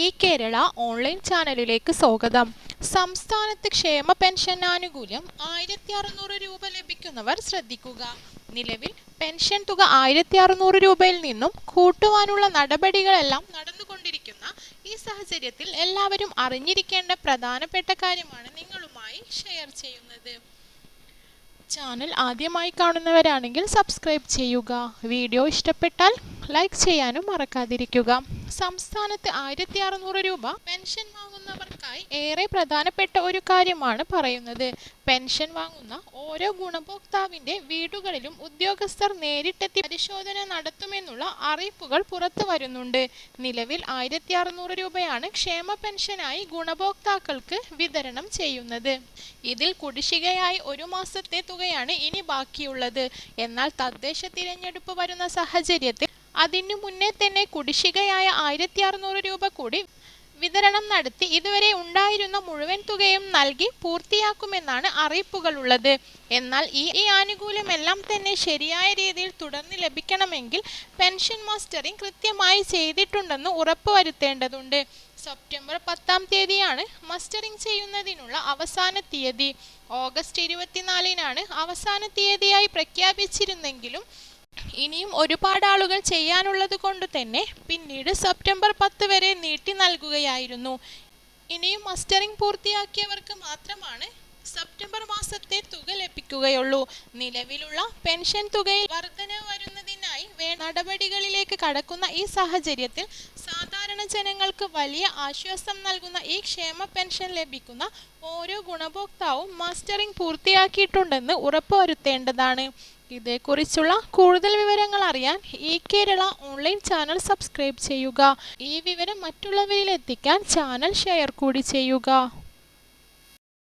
ഈ കേരള ഓൺലൈൻ ചാനലിലേക്ക് സ്വാഗതം. സംസ്ഥാനത്ത് ക്ഷേമ പെൻഷൻ ആനുകൂല്യം 1600 രൂപ ലഭിക്കുന്നവർ ശ്രദ്ധിക്കുക. നിലവിൽ പെൻഷൻ തുക 1600 രൂപയിൽ നിന്നും കൂട്ടുവാനുള്ള നടപടികളെല്ലാം നടന്നുകൊണ്ടിരിക്കുന്ന ഈ സാഹചര്യത്തിൽ എല്ലാവരും അറിഞ്ഞിരിക്കേണ്ട പ്രധാനപ്പെട്ട കാര്യമാണ് നിങ്ങളുമായി ഷെയർ ചെയ്യുന്നത്. ചാനൽ ആദ്യമായി കാണുന്നവരാണെങ്കിൽ സബ്സ്ക്രൈബ് ചെയ്യുക. വീഡിയോ ഇഷ്ടപ്പെട്ടാൽ ലൈക്ക് ചെയ്യാനും മറക്കാതിരിക്കുക. സംസ്ഥാനത്ത് 1600 രൂപ പെൻഷൻ വാങ്ങുന്നവർക്കായി ഏറെ പ്രധാനപ്പെട്ട ഒരു കാര്യമാണ് പറയുന്നത്. പെൻഷൻ വാങ്ങുന്ന ഓരോ ഗുണഭോക്താവിന്റെ വീടുകളിലും ഉദ്യോഗസ്ഥർ നേരിട്ടെത്തി പരിശോധന നടത്തുമെന്നുള്ള അറിയിപ്പുകൾ പുറത്തു വരുന്നുണ്ട്. നിലവിൽ 1600 രൂപയാണ് ക്ഷേമ പെൻഷനായി ഗുണഭോക്താക്കൾക്ക് വിതരണം ചെയ്യുന്നത്. ഇതിൽ കുടിശ്ശികയായി ഒരു മാസത്തെ തുകയാണ് ഇനി ബാക്കിയുള്ളത്. എന്നാൽ തദ്ദേശ തിരഞ്ഞെടുപ്പ് വരുന്ന സാഹചര്യത്തിൽ അതിനു മുന്നേ തന്നെ കുടിശ്ശികയായ 1600 രൂപ കൂടി വിതരണം നടത്തി ഇതുവരെ ഉണ്ടായിരുന്ന മുഴുവൻ തുകയും നൽകി പൂർത്തിയാക്കുമെന്നാണ് അറിയിപ്പുകളുള്ളത്. എന്നാൽ ഈ ആനുകൂല്യമെല്ലാം തന്നെ ശരിയായ രീതിയിൽ തുടർന്ന് ലഭിക്കണമെങ്കിൽ പെൻഷൻ മസ്റ്ററിംഗ് കൃത്യമായി ചെയ്തിട്ടുണ്ടെന്ന് ഉറപ്പുവരുത്തേണ്ടതുണ്ട്. സെപ്റ്റംബർ 10-ാം തീയതിയാണ് മസ്റ്ററിംഗ് ചെയ്യുന്നതിനുള്ള അവസാന തീയതി. ഓഗസ്റ്റ് 24-നാണ് അവസാന തീയതിയായി പ്രഖ്യാപിച്ചിരുന്നെങ്കിലും ഇനിയും ഒരുപാട് ആളുകൾ ചെയ്യാനുള്ളത് കൊണ്ട് തന്നെ പിന്നീട് സെപ്റ്റംബർ 10 വരെ നീട്ടി നൽകുകയായിരുന്നു. ഇനിയും മസ്റ്ററിംഗ് പൂർത്തിയാക്കിയവർക്ക് മാത്രമാണ് സെപ്റ്റംബർ മാസത്തെ തുക ലഭിക്കുകയുള്ളൂ. നിലവിലുള്ള പെൻഷൻ തുകയിൽ വർധനവ് വരുന്നതിനായി നടപടികളിലേക്ക് കടക്കുന്ന ഈ സാഹചര്യത്തിൽ സാധാരണ ജനങ്ങൾക്ക് വലിയ ആശ്വാസം നൽകുന്ന ഈ ക്ഷേമ പെൻഷൻ ലഭിക്കുന്ന ഓരോ ഗുണഭോക്താവും മസ്റ്ററിംഗ് പൂർത്തിയാക്കിയിട്ടുണ്ടെന്ന് ഉറപ്പുവരുത്തേണ്ടതാണ്. ഇതേക്കുറിച്ചുള്ള കൂടുതൽ വിവരങ്ങൾ അറിയാൻ ഈ കേരള ഓൺലൈൻ ചാനൽ സബ്സ്ക്രൈബ് ചെയ്യുക. ഈ വിവരം മറ്റുള്ളവരിൽ എത്തിക്കാൻ ചാനൽ ഷെയർ കൂടി ചെയ്യുക.